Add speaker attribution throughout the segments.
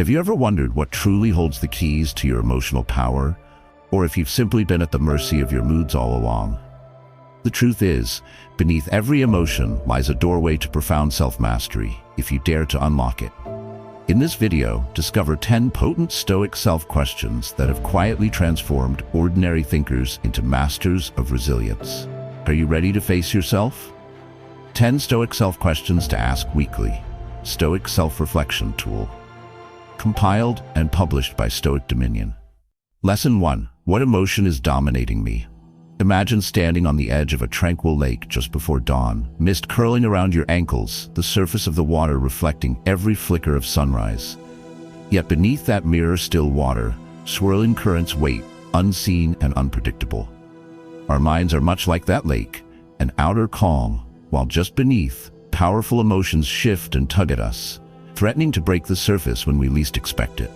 Speaker 1: Have you ever wondered what truly holds the keys to your emotional power, or if you've simply been at the mercy of your moods all along? The truth is, beneath every emotion lies a doorway to profound self-mastery, if you dare to unlock it. In this video, discover 10 potent Stoic self-questions that have quietly transformed ordinary thinkers into masters of resilience. Are you ready to face yourself? 10 Stoic self-questions to ask weekly. Stoic self-reflection tool. Compiled and published by Stoic Dominion. Lesson 1. What emotion is dominating me? Imagine standing on the edge of a tranquil lake just before dawn, mist curling around your ankles, the surface of the water reflecting every flicker of sunrise. Yet beneath that mirror-still water, swirling currents wait, unseen and unpredictable. Our minds are much like that lake, an outer calm, while just beneath, powerful emotions shift and tug at us, threatening to break the surface when we least expect it.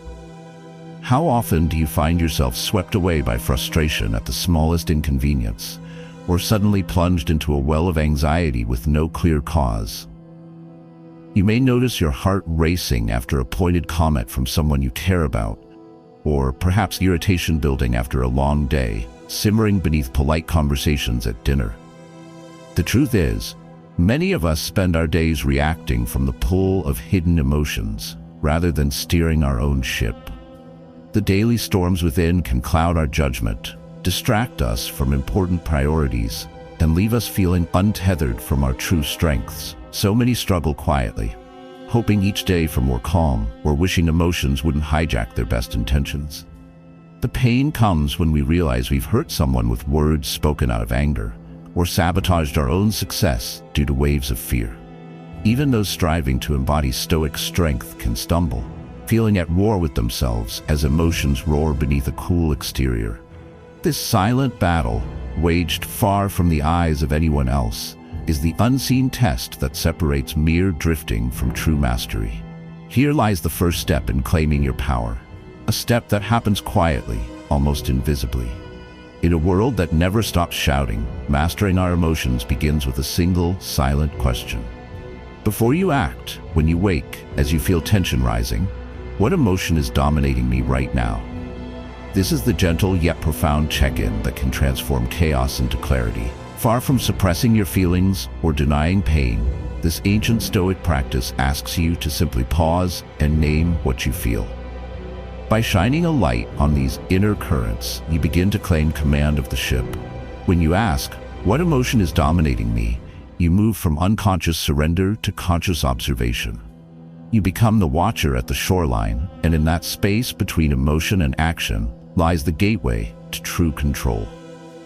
Speaker 1: How often do you find yourself swept away by frustration at the smallest inconvenience, or suddenly plunged into a well of anxiety with no clear cause? You may notice your heart racing after a pointed comment from someone you care about, or perhaps irritation building after a long day, simmering beneath polite conversations at dinner. The truth is, many of us spend our days reacting from the pull of hidden emotions, rather than steering our own ship. The daily storms within can cloud our judgment, distract us from important priorities, and leave us feeling untethered from our true strengths. So many struggle quietly, hoping each day for more calm, or wishing emotions wouldn't hijack their best intentions. The pain comes when we realize we've hurt someone with words spoken out of anger, or sabotaged our own success due to waves of fear. Even those striving to embody Stoic strength can stumble, feeling at war with themselves as emotions roar beneath a cool exterior. This silent battle, waged far from the eyes of anyone else, is the unseen test that separates mere drifting from true mastery. Here lies the first step in claiming your power, a step that happens quietly, almost invisibly. In a world that never stops shouting, mastering our emotions begins with a single, silent question. Before you act, when you wake, as you feel tension rising, what emotion is dominating me right now? This is the gentle yet profound check-in that can transform chaos into clarity. Far from suppressing your feelings or denying pain, this ancient Stoic practice asks you to simply pause and name what you feel. By shining a light on these inner currents, you begin to claim command of the ship. When you ask, what emotion is dominating me? You move from unconscious surrender to conscious observation. You become the watcher at the shoreline, and in that space between emotion and action lies the gateway to true control.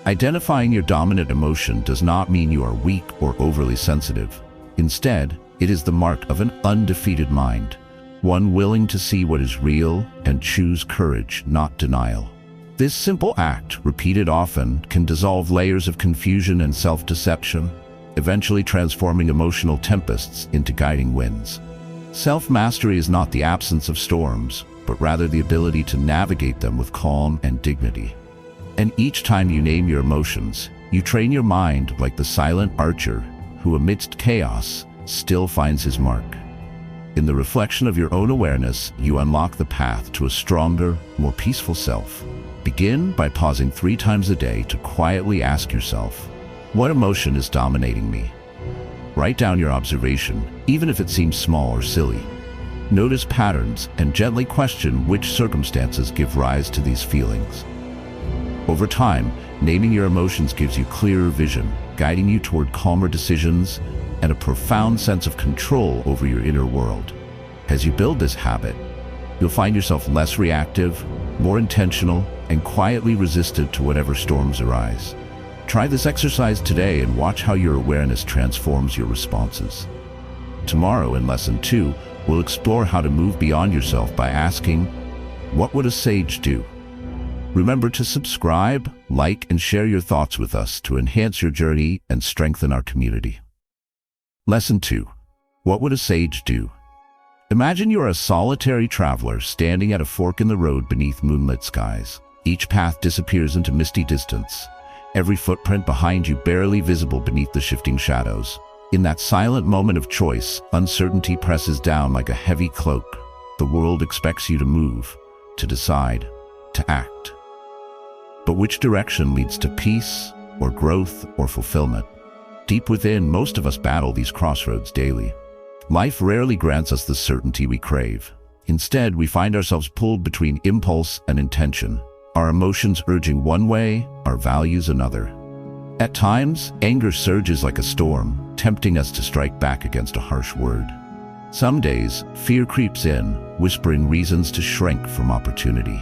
Speaker 1: Identifying your dominant emotion does not mean you are weak or overly sensitive. Instead, it is the mark of an undefeated mind, one willing to see what is real and choose courage, not denial. This simple act, repeated often, can dissolve layers of confusion and self-deception, eventually transforming emotional tempests into guiding winds. Self-mastery is not the absence of storms, but rather the ability to navigate them with calm and dignity. And each time you name your emotions, you train your mind like the silent archer who, amidst chaos, still finds his mark. In the reflection of your own awareness, you unlock the path to a stronger, more peaceful self. Begin by pausing 3 times a day to quietly ask yourself, what emotion is dominating me? Write down your observation, even if it seems small or silly. Notice patterns and gently question which circumstances give rise to these feelings. Over time, naming your emotions gives you clearer vision, guiding you toward calmer decisions and a profound sense of control over your inner world. As you build this habit, you'll find yourself less reactive, more intentional, and quietly resistant to whatever storms arise. Try this exercise today and watch how your awareness transforms your responses. Tomorrow, in Lesson 2, we'll explore how to move beyond yourself by asking, what would a sage do? Remember to subscribe, like, and share your thoughts with us to enhance your journey and strengthen our community. Lesson 2. What would a sage do? Imagine you're a solitary traveler standing at a fork in the road beneath moonlit skies. Each path disappears into misty distance, every footprint behind you barely visible beneath the shifting shadows. In that silent moment of choice, uncertainty presses down like a heavy cloak. The world expects you to move, to decide, to act. But which direction leads to peace, or growth, or fulfillment? Deep within, most of us battle these crossroads daily. Life rarely grants us the certainty we crave. Instead, we find ourselves pulled between impulse and intention, our emotions urging one way, our values another. At times, anger surges like a storm, tempting us to strike back against a harsh word. Some days, fear creeps in, whispering reasons to shrink from opportunity.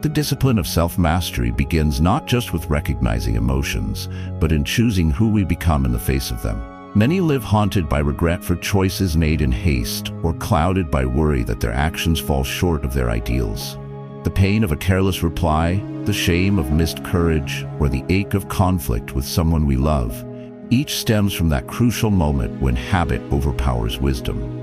Speaker 1: The discipline of self-mastery begins not just with recognizing emotions, but in choosing who we become in the face of them. Many live haunted by regret for choices made in haste, or clouded by worry that their actions fall short of their ideals. The pain of a careless reply, the shame of missed courage, or the ache of conflict with someone we love, each stems from that crucial moment when habit overpowers wisdom.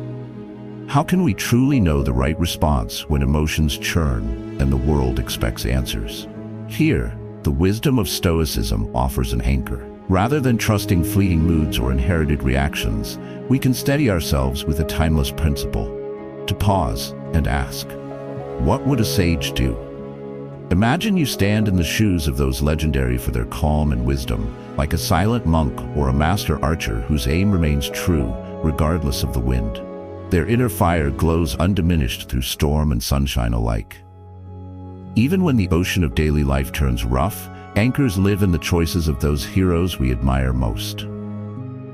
Speaker 1: How can we truly know the right response when emotions churn and the world expects answers? Here, the wisdom of Stoicism offers an anchor. Rather than trusting fleeting moods or inherited reactions, we can steady ourselves with a timeless principle: to pause and ask, what would a sage do? Imagine you stand in the shoes of those legendary for their calm and wisdom, like a silent monk or a master archer whose aim remains true, regardless of the wind. Their inner fire glows undiminished through storm and sunshine alike. Even when the ocean of daily life turns rough, anchors live in the choices of those heroes we admire most.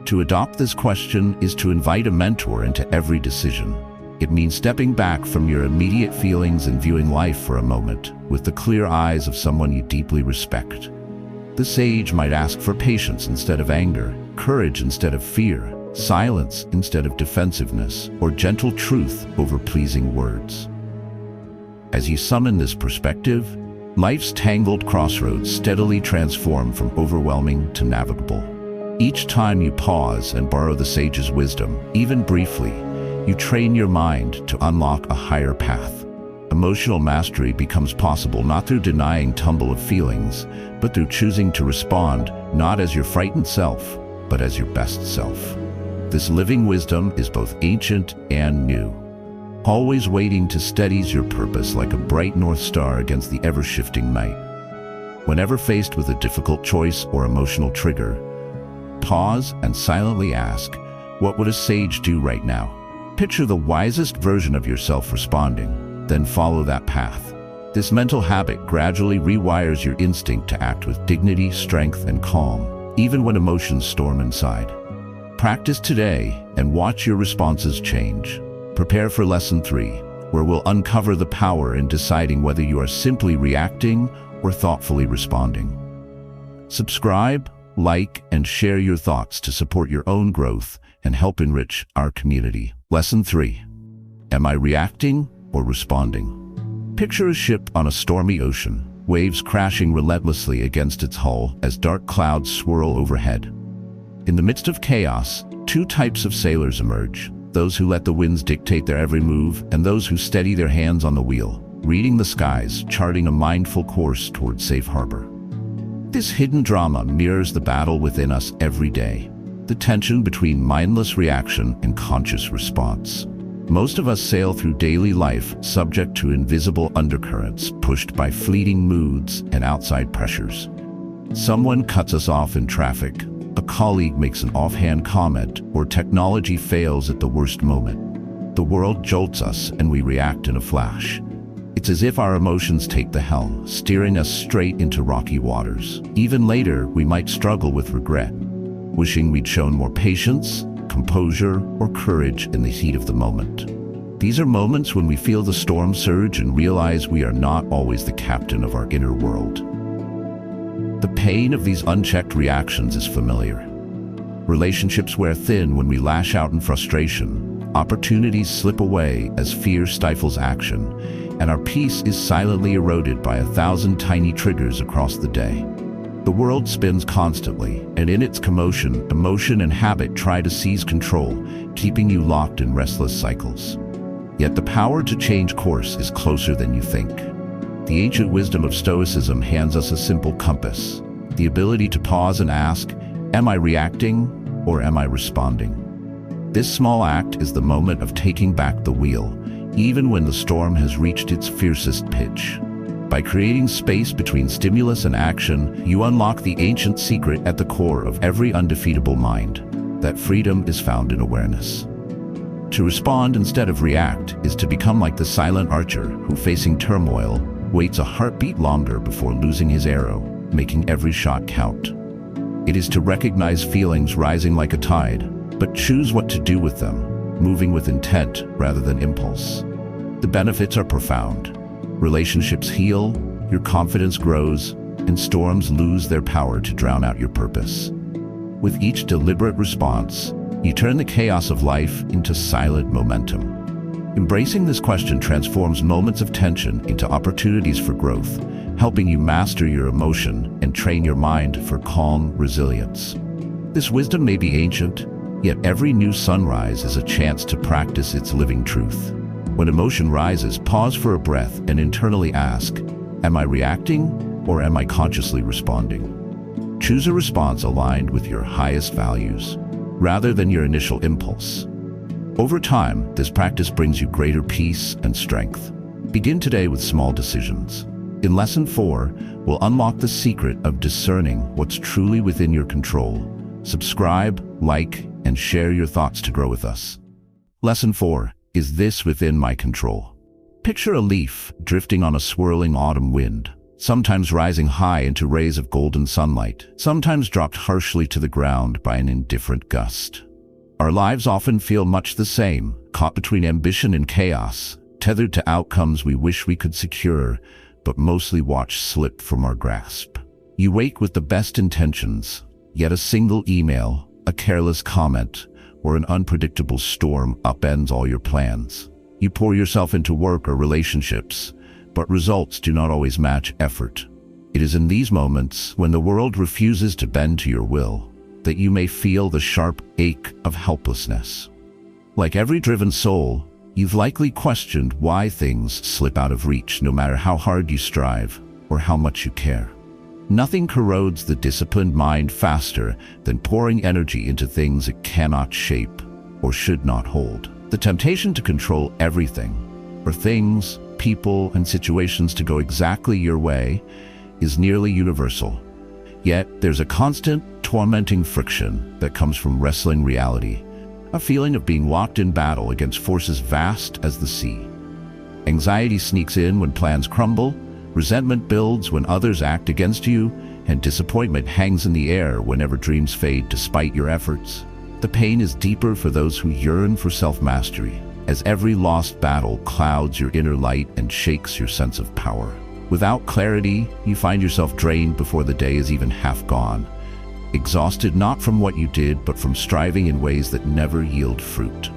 Speaker 1: To adopt this question is to invite a mentor into every decision. It means stepping back from your immediate feelings and viewing life for a moment with the clear eyes of someone you deeply respect. The sage might ask for patience instead of anger, courage instead of fear, silence instead of defensiveness, or gentle truth over pleasing words. As you summon this perspective, life's tangled crossroads steadily transform from overwhelming to navigable. Each time you pause and borrow the sage's wisdom, even briefly, you train your mind to unlock a higher path. Emotional mastery becomes possible not through denying tumble of feelings, but through choosing to respond not as your frightened self, but as your best self. This living wisdom is both ancient and new, always waiting to steady your purpose like a bright north star against the ever-shifting night. Whenever faced with a difficult choice or emotional trigger, pause and silently ask, what would a sage do right now? Picture the wisest version of yourself responding, then follow that path. This mental habit gradually rewires your instinct to act with dignity, strength, and calm, even when emotions storm inside. Practice today and watch your responses change. Prepare for Lesson 3, where we'll uncover the power in deciding whether you are simply reacting or thoughtfully responding. Subscribe, like, and share your thoughts to support your own growth and help enrich our community. Lesson 3. Am I reacting or responding? Picture a ship on a stormy ocean, waves crashing relentlessly against its hull as dark clouds swirl overhead. In the midst of chaos, two types of sailors emerge: those who let the winds dictate their every move, and those who steady their hands on the wheel, reading the skies, charting a mindful course toward safe harbor. This hidden drama mirrors the battle within us every day, the tension between mindless reaction and conscious response. Most of us sail through daily life subject to invisible undercurrents pushed by fleeting moods and outside pressures. Someone cuts us off in traffic, a colleague makes an offhand comment, or technology fails at the worst moment. The world jolts us and we react in a flash. It's as if our emotions take the helm, steering us straight into rocky waters. Even later, we might struggle with regret, wishing we'd shown more patience, composure, or courage in the heat of the moment. These are moments when we feel the storm surge and realize we are not always the captain of our inner world. The pain of these unchecked reactions is familiar. Relationships wear thin when we lash out in frustration, opportunities slip away as fear stifles action, and our peace is silently eroded by 1,000 tiny triggers across the day. The world spins constantly, and in its commotion, emotion and habit try to seize control, keeping you locked in restless cycles. Yet the power to change course is closer than you think. The ancient wisdom of Stoicism hands us a simple compass: the ability to pause and ask, am I reacting or am I responding? This small act is the moment of taking back the wheel, even when the storm has reached its fiercest pitch. By creating space between stimulus and action, you unlock the ancient secret at the core of every undefeatable mind, that freedom is found in awareness. To respond instead of react is to become like the silent archer who, facing turmoil, waits a heartbeat longer before losing his arrow, making every shot count. It is to recognize feelings rising like a tide, but choose what to do with them, moving with intent rather than impulse. The benefits are profound. Relationships heal, your confidence grows, and storms lose their power to drown out your purpose. With each deliberate response, you turn the chaos of life into silent momentum. Embracing this question transforms moments of tension into opportunities for growth, helping you master your emotion and train your mind for calm resilience. This wisdom may be ancient, yet every new sunrise is a chance to practice its living truth. When emotion rises, pause for a breath and internally ask, am I reacting or am I consciously responding? Choose a response aligned with your highest values, rather than your initial impulse. Over time, this practice brings you greater peace and strength. Begin today with small decisions. In Lesson 4, we'll unlock the secret of discerning what's truly within your control. Subscribe, like, and share your thoughts to grow with us. Lesson 4. Is this within my control? Picture a leaf drifting on a swirling autumn wind, sometimes rising high into rays of golden sunlight, sometimes dropped harshly to the ground by an indifferent gust. Our lives often feel much the same, caught between ambition and chaos, tethered to outcomes we wish we could secure, but mostly watch slip from our grasp. You wake with the best intentions, yet a single email, a careless comment, or an unpredictable storm upends all your plans. You pour yourself into work or relationships, but results do not always match effort. It is in these moments, when the world refuses to bend to your will, that you may feel the sharp ache of helplessness. Like every driven soul, you've likely questioned why things slip out of reach no matter how hard you strive or how much you care. Nothing corrodes the disciplined mind faster than pouring energy into things it cannot shape or should not hold. The temptation to control everything, or things, people, and situations to go exactly your way, is nearly universal. Yet there's a constant, tormenting friction that comes from wrestling reality, a feeling of being locked in battle against forces vast as the sea. Anxiety sneaks in when plans crumble, resentment builds when others act against you, and disappointment hangs in the air whenever dreams fade despite your efforts. The pain is deeper for those who yearn for self-mastery, as every lost battle clouds your inner light and shakes your sense of power. Without clarity, you find yourself drained before the day is even half gone, exhausted not from what you did, but from striving in ways that never yield fruit.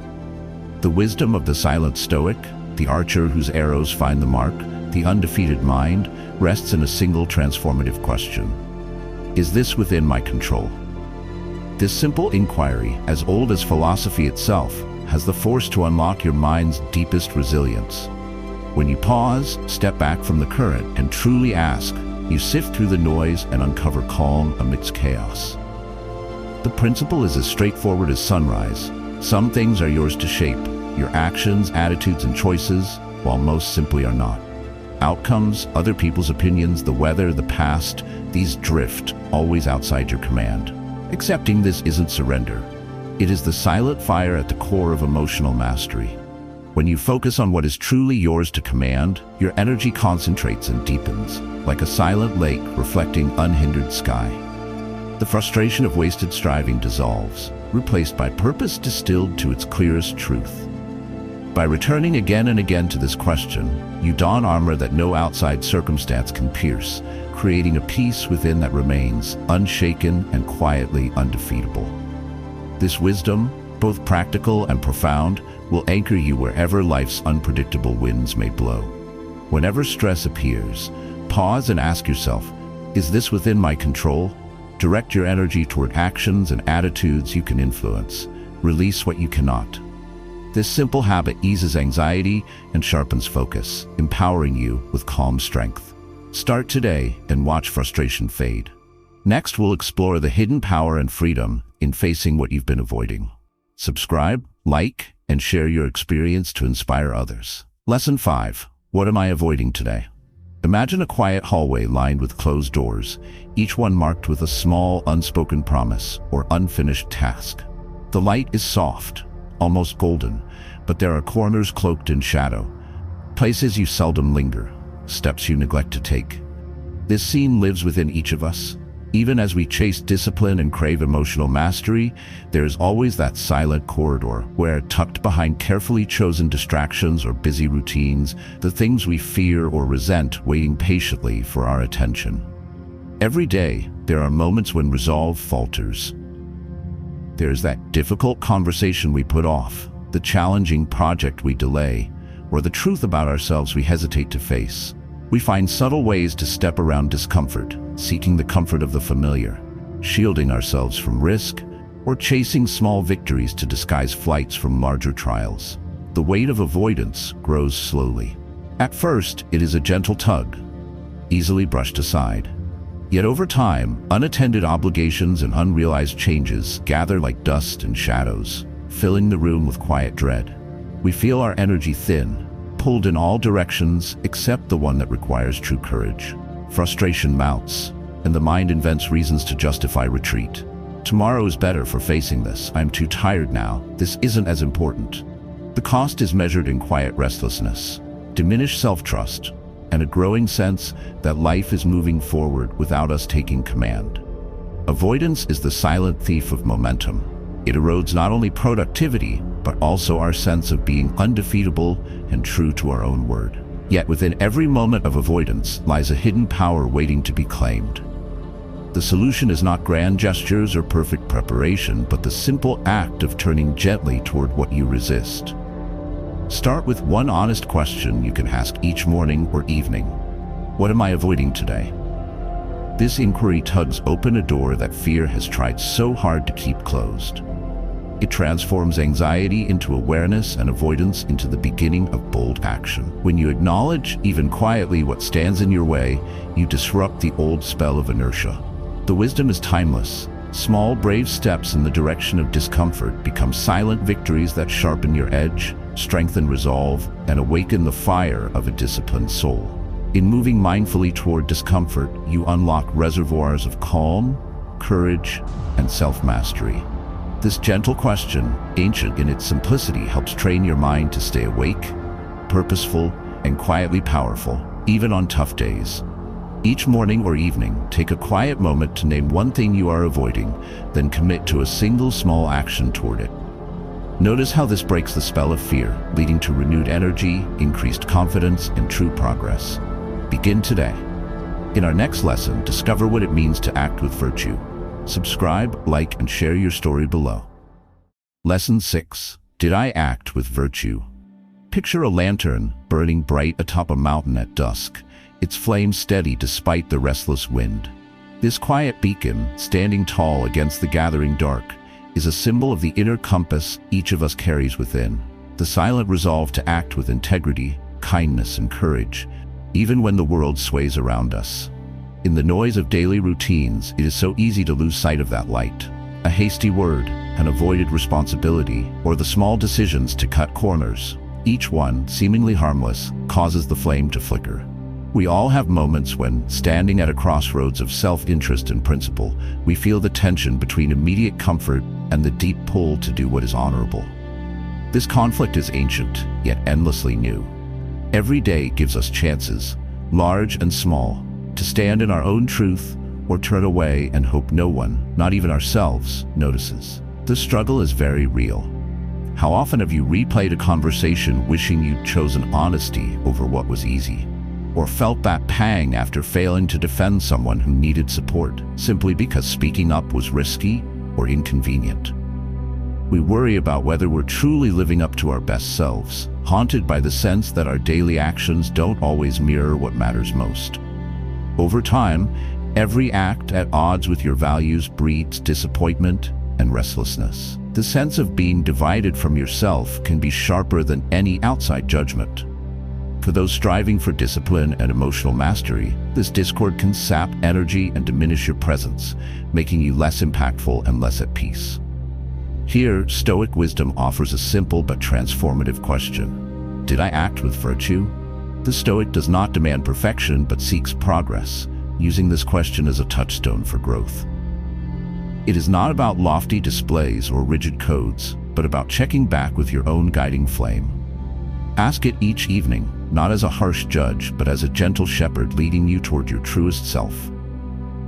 Speaker 1: The wisdom of the silent Stoic, the archer whose arrows find the mark, the undefeated mind, rests in a single transformative question. Is this within my control? This simple inquiry, as old as philosophy itself, has the force to unlock your mind's deepest resilience. When you pause, step back from the current, and truly ask, you sift through the noise and uncover calm amidst chaos. The principle is as straightforward as sunrise. Some things are yours to shape, your actions, attitudes, and choices, while most simply are not. Outcomes, other people's opinions, the weather, the past, these drift, always outside your command. Accepting this isn't surrender. It is the silent fire at the core of emotional mastery. When you focus on what is truly yours to command, your energy concentrates and deepens, like a silent lake reflecting unhindered sky. The frustration of wasted striving dissolves, replaced by purpose distilled to its clearest truth. By returning again and again to this question, you don armor that no outside circumstance can pierce, creating a peace within that remains unshaken and quietly undefeatable. This wisdom, both practical and profound, will anchor you wherever life's unpredictable winds may blow. Whenever stress appears, pause and ask yourself, is this within my control? Direct your energy toward actions and attitudes you can influence. Release what you cannot. This simple habit eases anxiety and sharpens focus, empowering you with calm strength. Start today and watch frustration fade. Next, we'll explore the hidden power and freedom in facing what you've been avoiding. Subscribe, like, and share your experience to inspire others. Lesson 5. What am I avoiding today? Imagine a quiet hallway lined with closed doors, each one marked with a small, unspoken promise or unfinished task. The light is soft, almost golden, but there are corners cloaked in shadow, places you seldom linger, steps you neglect to take. This scene lives within each of us. Even as we chase discipline and crave emotional mastery, there is always that silent corridor where, tucked behind carefully chosen distractions or busy routines, the things we fear or resent waiting patiently for our attention. Every day, there are moments when resolve falters. There is that difficult conversation we put off, the challenging project we delay, or the truth about ourselves we hesitate to face. We find subtle ways to step around discomfort, seeking the comfort of the familiar, shielding ourselves from risk, or chasing small victories to disguise flights from larger trials. The weight of avoidance grows slowly. At first, it is a gentle tug, easily brushed aside. Yet over time, unattended obligations and unrealized changes gather like dust and shadows, filling the room with quiet dread. We feel our energy thin, pulled in all directions except the one that requires true courage. Frustration mounts, and the mind invents reasons to justify retreat. Tomorrow is better for facing this. I'm too tired now. This isn't as important. The cost is measured in quiet restlessness, diminished self-trust, and a growing sense that life is moving forward without us taking command. Avoidance is the silent thief of momentum. It erodes not only productivity, but also our sense of being undefeatable and true to our own word. Yet within every moment of avoidance lies a hidden power waiting to be claimed. The solution is not grand gestures or perfect preparation, but the simple act of turning gently toward what you resist. Start with one honest question you can ask each morning or evening. What am I avoiding today? This inquiry tugs open a door that fear has tried so hard to keep closed. It transforms anxiety into awareness and avoidance into the beginning of bold action. When you acknowledge, even quietly, what stands in your way, you disrupt the old spell of inertia. The wisdom is timeless. Small, brave steps in the direction of discomfort become silent victories that sharpen your edge, strengthen resolve, and awaken the fire of a disciplined soul. In moving mindfully toward discomfort, you unlock reservoirs of calm, courage, and self-mastery. This gentle question, ancient in its simplicity, helps train your mind to stay awake, purposeful, and quietly powerful, even on tough days. Each morning or evening, take a quiet moment to name one thing you are avoiding, then commit to a single small action toward it. Notice how this breaks the spell of fear, leading to renewed energy, increased confidence, and true progress. Begin today. In our next lesson, discover what it means to act with virtue. Subscribe, like, and share your story below. Lesson 6. Did I act with virtue? Picture a lantern burning bright atop a mountain at dusk, its flame steady despite the restless wind. This quiet beacon, standing tall against the gathering dark, is a symbol of the inner compass each of us carries within. The silent resolve to act with integrity, kindness, and courage, even when the world sways around us. In the noise of daily routines, it is so easy to lose sight of that light. A hasty word, an avoided responsibility, or the small decisions to cut corners, each one, seemingly harmless, causes the flame to flicker. We all have moments when, standing at a crossroads of self-interest and principle, we feel the tension between immediate comfort and the deep pull to do what is honorable. This conflict is ancient, yet endlessly new. Every day gives us chances, large and small, to stand in our own truth or turn away and hope no one, not even ourselves, notices. The struggle is very real. How often have you replayed a conversation wishing you'd chosen honesty over what was easy? Or felt that pang after failing to defend someone who needed support, simply because speaking up was risky or inconvenient? We worry about whether we're truly living up to our best selves, haunted by the sense that our daily actions don't always mirror what matters most. Over time, every act at odds with your values breeds disappointment and restlessness. The sense of being divided from yourself can be sharper than any outside judgment. For those striving for discipline and emotional mastery, this discord can sap energy and diminish your presence, making you less impactful and less at peace. Here, Stoic wisdom offers a simple but transformative question. Did I act with virtue? The Stoic does not demand perfection but seeks progress, using this question as a touchstone for growth. It is not about lofty displays or rigid codes, but about checking back with your own guiding flame. Ask it each evening, not as a harsh judge, but as a gentle shepherd leading you toward your truest self.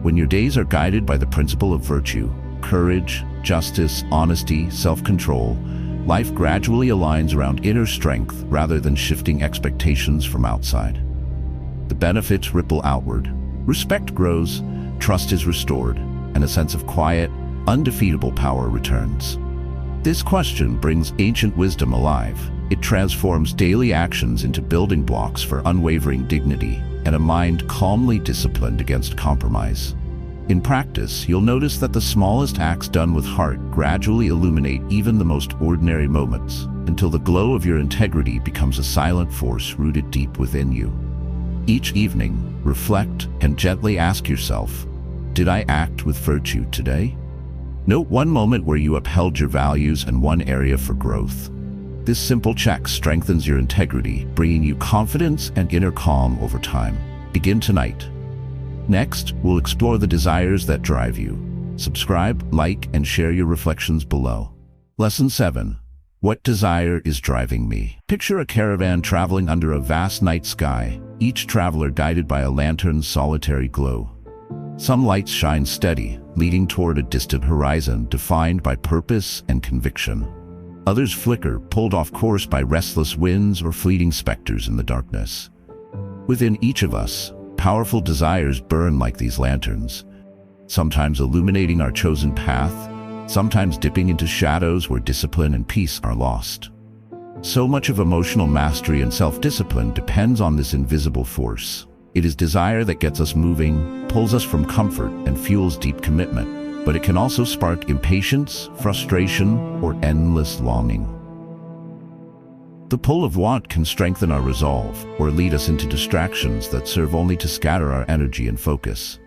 Speaker 1: When your days are guided by the principle of virtue, courage, justice, honesty, self-control, life gradually aligns around inner strength rather than shifting expectations from outside. The benefits ripple outward. Respect grows, trust is restored, and a sense of quiet, undefeatable power returns. This question brings ancient wisdom alive. It transforms daily actions into building blocks for unwavering dignity and a mind calmly disciplined against compromise. In practice, you'll notice that the smallest acts done with heart gradually illuminate even the most ordinary moments, until the glow of your integrity becomes a silent force rooted deep within you. Each evening, reflect and gently ask yourself, did I act with virtue today? Note one moment where you upheld your values and one area for growth. This simple check strengthens your integrity, bringing you confidence and inner calm over time. Begin tonight. Next, we'll explore the desires that drive you. Subscribe, like, and share your reflections below. Lesson 7. What desire is driving me? Picture a caravan traveling under a vast night sky, each traveler guided by a lantern's solitary glow. Some lights shine steady, leading toward a distant horizon defined by purpose and conviction. Others flicker, pulled off course by restless winds or fleeting specters in the darkness. Within each of us, powerful desires burn like these lanterns, sometimes illuminating our chosen path, sometimes dipping into shadows where discipline and peace are lost. So much of emotional mastery and self-discipline depends on this invisible force. It is desire that gets us moving, pulls us from comfort, and fuels deep commitment, but it can also spark impatience, frustration, or endless longing. The pull of want can strengthen our resolve or lead us into distractions that serve only to scatter our energy and focus.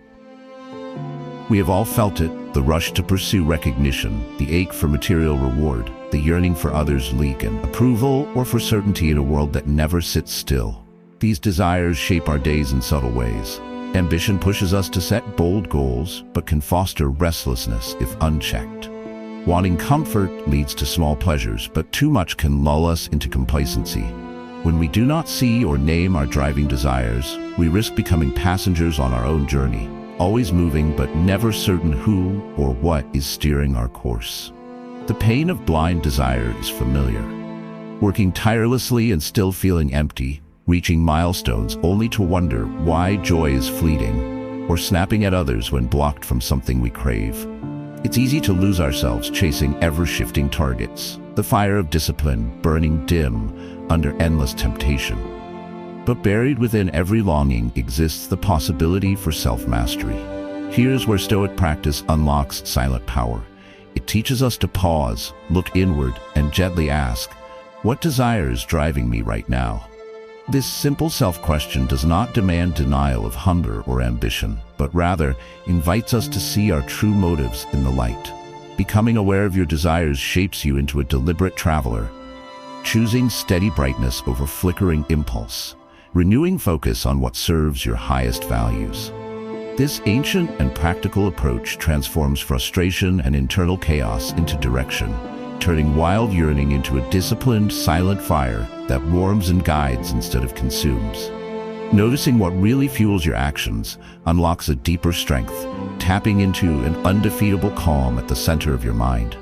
Speaker 1: We have all felt it, the rush to pursue recognition, the ache for material reward, the yearning for others' legal approval, or for certainty in a world that never sits still. These desires shape our days in subtle ways. Ambition pushes us to set bold goals, but can foster restlessness if unchecked. Wanting comfort leads to small pleasures, but too much can lull us into complacency. When we do not see or name our driving desires, we risk becoming passengers on our own journey, always moving but never certain who or what is steering our course. The pain of blind desire is familiar. Working tirelessly and still feeling empty, reaching milestones only to wonder why joy is fleeting, or snapping at others when blocked from something we crave. It's easy to lose ourselves chasing ever-shifting targets, the fire of discipline burning dim under endless temptation. But buried within every longing exists the possibility for self-mastery. Here's where Stoic practice unlocks silent power. It teaches us to pause, look inward, and gently ask, what desire is driving me right now? This simple self-question does not demand denial of hunger or ambition, but rather invites us to see our true motives in the light. Becoming aware of your desires shapes you into a deliberate traveler, choosing steady brightness over flickering impulse, renewing focus on what serves your highest values. This ancient and practical approach transforms frustration and internal chaos into direction, turning wild yearning into a disciplined, silent fire that warms and guides instead of consumes. Noticing what really fuels your actions unlocks a deeper strength, tapping into an undefeatable calm at the center of your mind.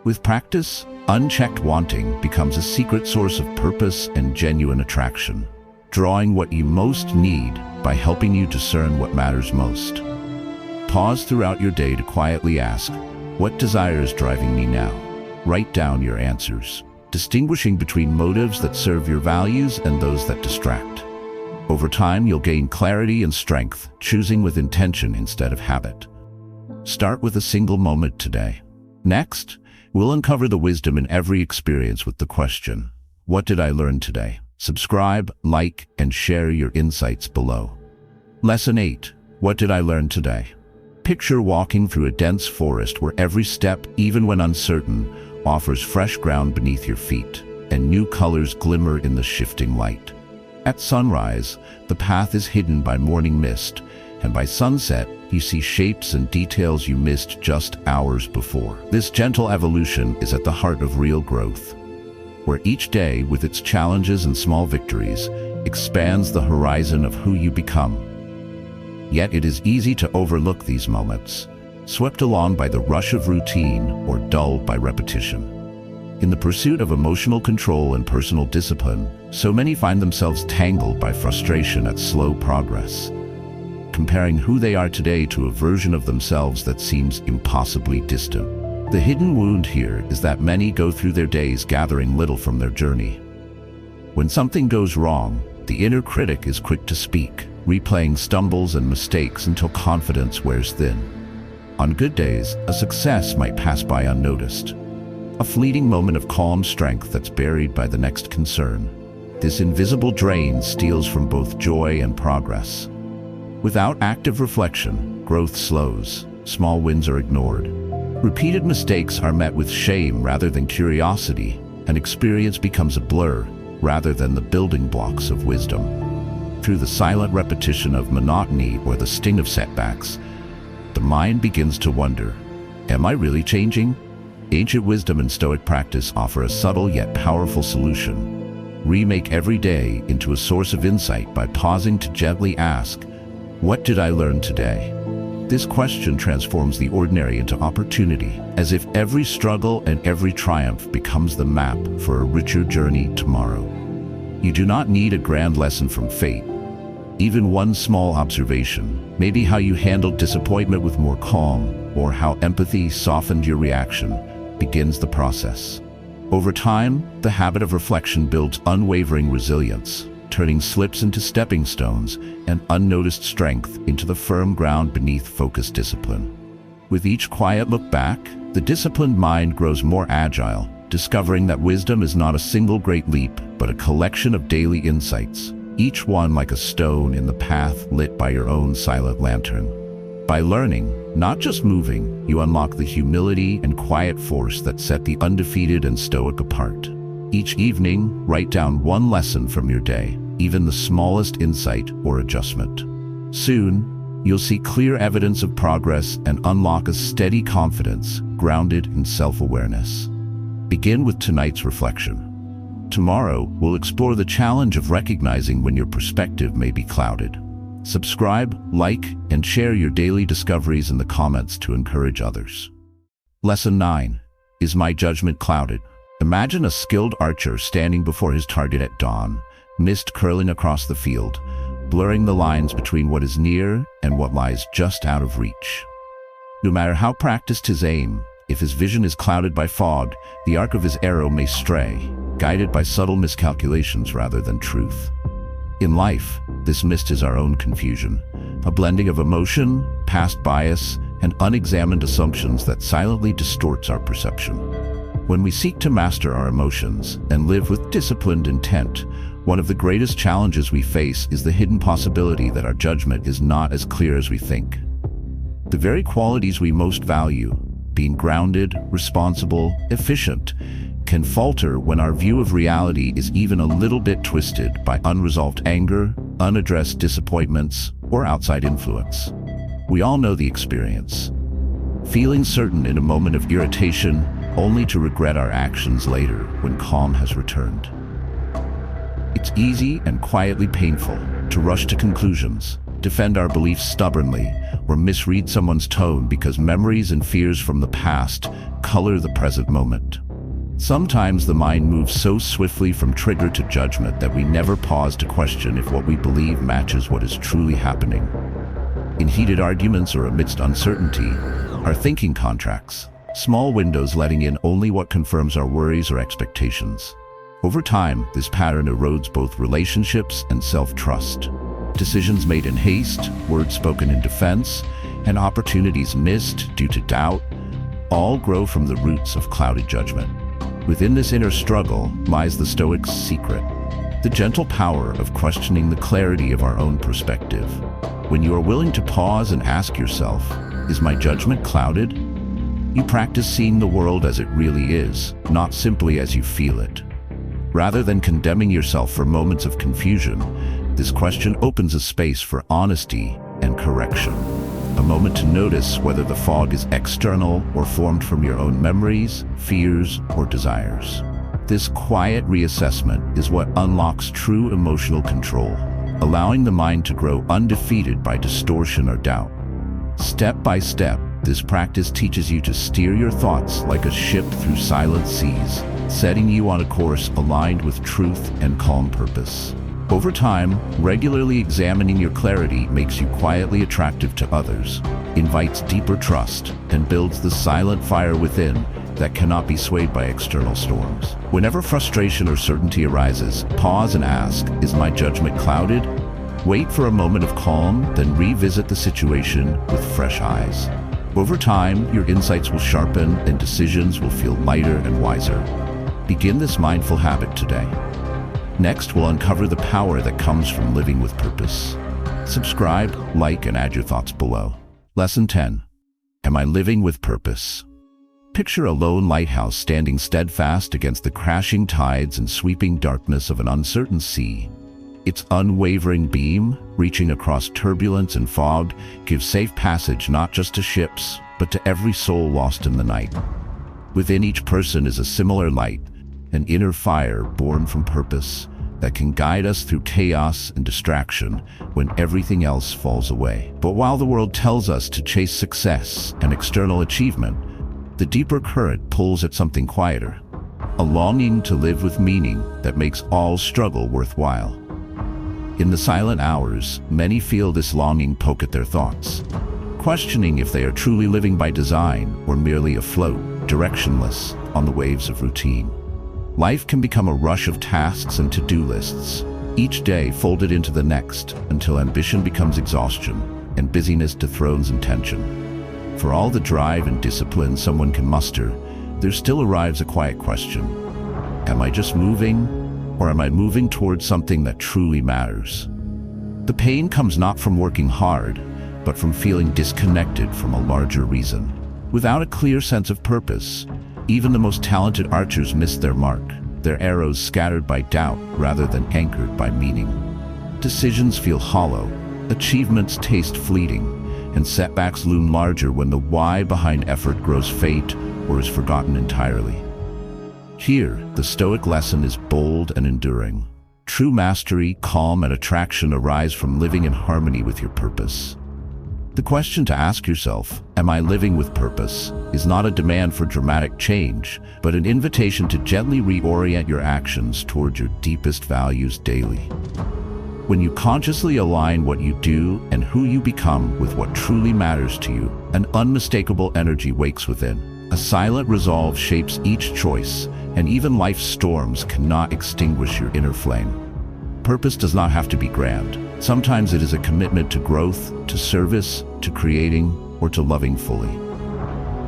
Speaker 1: With practice, unchecked wanting becomes a secret source of purpose and genuine attraction, drawing what you most need by helping you discern what matters most. Pause throughout your day to quietly ask, what desire is driving me now? Write down your answers, distinguishing between motives that serve your values and those that distract. Over time, you'll gain clarity and strength, choosing with intention instead of habit. Start with a single moment today. Next, we'll uncover the wisdom in every experience with the question, what did I learn today? Subscribe, like, and share your insights below. Lesson 8. What did I learn today? Picture walking through a dense forest where every step, even when uncertain, offers fresh ground beneath your feet. and new colors glimmer in the shifting light. At sunrise, the path is hidden by morning mist, and by sunset, you see shapes and details you missed just hours before. This gentle evolution is at the heart of real growth, where each day, with its challenges and small victories, expands the horizon of who you become. Yet it is easy to overlook these moments, swept along by the rush of routine or dulled by repetition. In the pursuit of emotional control and personal discipline, so many find themselves tangled by frustration at slow progress, comparing who they are today to a version of themselves that seems impossibly distant. The hidden wound here is that many go through their days gathering little from their journey. When something goes wrong, the inner critic is quick to speak, replaying stumbles and mistakes until confidence wears thin. On good days, a success might pass by unnoticed, a fleeting moment of calm strength that's buried by the next concern. This invisible drain steals from both joy and progress. Without active reflection, growth slows, small wins are ignored. Repeated mistakes are met with shame rather than curiosity, and experience becomes a blur rather than the building blocks of wisdom. Through the silent repetition of monotony or the sting of setbacks, the mind begins to wonder, am I really changing? Ancient wisdom and Stoic practice offer a subtle yet powerful solution. Remake every day into a source of insight by pausing to gently ask, what did I learn today? This question transforms the ordinary into opportunity, as if every struggle and every triumph becomes the map for a richer journey tomorrow. You do not need a grand lesson from fate. Even one small observation, maybe how you handled disappointment with more calm, or how empathy softened your reaction, begins the process. Over time, the habit of reflection builds unwavering resilience, turning slips into stepping stones and unnoticed strength into the firm ground beneath focused discipline. With each quiet look back, the disciplined mind grows more agile, discovering that wisdom is not a single great leap, but a collection of daily insights, each one like a stone in the path lit by your own silent lantern. By learning, not just moving, you unlock the humility and quiet force that set the undefeated and stoic apart. Each evening, write down one lesson from your day, even the smallest insight or adjustment. Soon, you'll see clear evidence of progress and unlock a steady confidence grounded in self-awareness. Begin with tonight's reflection. Tomorrow, we'll explore the challenge of recognizing when your perspective may be clouded. Subscribe, like, and share your daily discoveries in the comments to encourage others. Lesson 9. Is my judgment clouded? Imagine a skilled archer standing before his target at dawn, mist curling across the field, blurring the lines between what is near and what lies just out of reach. No matter how practiced his aim, if his vision is clouded by fog, the arc of his arrow may stray, guided by subtle miscalculations rather than truth. In life, this mist is our own confusion, a blending of emotion, past bias, and unexamined assumptions that silently distorts our perception. When we seek to master our emotions and live with disciplined intent, one of the greatest challenges we face is the hidden possibility that our judgment is not as clear as we think. The very qualities we most value, being grounded, responsible, efficient, can falter when our view of reality is even a little bit twisted by unresolved anger, unaddressed disappointments, or outside influence. We all know the experience. Feeling certain in a moment of irritation, only to regret our actions later when calm has returned. It's easy and quietly painful to rush to conclusions, defend our beliefs stubbornly, or misread someone's tone because memories and fears from the past color the present moment. Sometimes the mind moves so swiftly from trigger to judgment that we never pause to question if what we believe matches what is truly happening. In heated arguments or amidst uncertainty, our thinking contracts, small windows letting in only what confirms our worries or expectations. Over time, this pattern erodes both relationships and self-trust. Decisions made in haste, words spoken in defense, and opportunities missed due to doubt all grow from the roots of clouded judgment. Within this inner struggle lies the Stoic's secret, the gentle power of questioning the clarity of our own perspective. When you are willing to pause and ask yourself, is my judgment clouded? You practice seeing the world as it really is, not simply as you feel it. Rather than condemning yourself for moments of confusion, this question opens a space for honesty and correction. A moment to notice whether the fog is external or formed from your own memories, fears, or desires. This quiet reassessment is what unlocks true emotional control, allowing the mind to grow undefeated by distortion or doubt. Step by step, this practice teaches you to steer your thoughts like a ship through silent seas, setting you on a course aligned with truth and calm purpose. Over time, regularly examining your clarity makes you quietly attractive to others, invites deeper trust, and builds the silent fire within that cannot be swayed by external storms. Whenever frustration or certainty arises, pause and ask, is my judgment clouded? Wait for a moment of calm, then revisit the situation with fresh eyes. Over time, your insights will sharpen and decisions will feel lighter and wiser. Begin this mindful habit today. Next, we'll uncover the power that comes from living with purpose. Subscribe, like, and add your thoughts below. Lesson 10. Am I living with purpose? Picture a lone lighthouse standing steadfast against the crashing tides and sweeping darkness of an uncertain sea. Its unwavering beam, reaching across turbulence and fog, gives safe passage not just to ships, but to every soul lost in the night. Within each person is a similar light, an inner fire born from purpose that can guide us through chaos and distraction when everything else falls away. But while the world tells us to chase success and external achievement, the deeper current pulls at something quieter, a longing to live with meaning that makes all struggle worthwhile. In the silent hours, many feel this longing poke at their thoughts, questioning if they are truly living by design or merely afloat, directionless, on the waves of routine. Life can become a rush of tasks and to-do lists, each day folded into the next until ambition becomes exhaustion and busyness dethrones intention. For all the drive and discipline someone can muster, there still arrives a quiet question. Am I just moving, or am I moving towards something that truly matters? The pain comes not from working hard, but from feeling disconnected from a larger reason. Without a clear sense of purpose, even the most talented archers miss their mark, their arrows scattered by doubt rather than anchored by meaning. Decisions feel hollow, achievements taste fleeting, and setbacks loom larger when the why behind effort grows faint or is forgotten entirely. Here, the Stoic lesson is bold and enduring. True mastery, calm, and attraction arise from living in harmony with your purpose. The question to ask yourself, am I living with purpose, is not a demand for dramatic change, but an invitation to gently reorient your actions toward your deepest values daily. When you consciously align what you do and who you become with what truly matters to you, an unmistakable energy wakes within. A silent resolve shapes each choice, and even life's storms cannot extinguish your inner flame. Purpose does not have to be grand. Sometimes it is a commitment to growth, to service, to creating, or to loving fully.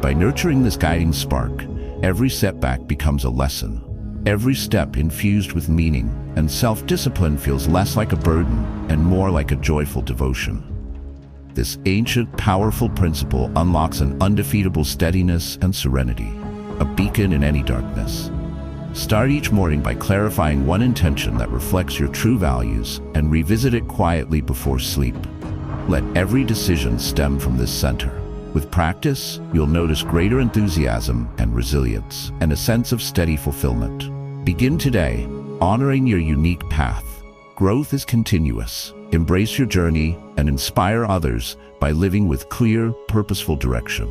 Speaker 1: By nurturing this guiding spark, every setback becomes a lesson. Every step infused with meaning, and self-discipline feels less like a burden and more like a joyful devotion. This ancient, powerful principle unlocks an undefeatable steadiness and serenity, a beacon in any darkness. Start each morning by clarifying one intention that reflects your true values and revisit it quietly before sleep. Let every decision stem from this center. With practice, you'll notice greater enthusiasm and resilience, and a sense of steady fulfillment. Begin today, honoring your unique path. Growth is continuous. Embrace your journey and inspire others by living with clear, purposeful direction.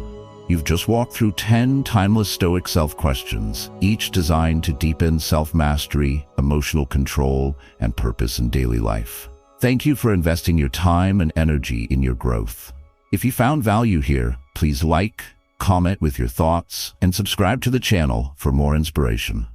Speaker 1: You've just walked through 10 timeless Stoic self-questions, each designed to deepen self-mastery, emotional control, and purpose in daily life. Thank you for investing your time and energy in your growth. If you found value here, please like, comment with your thoughts, and subscribe to the channel for more inspiration.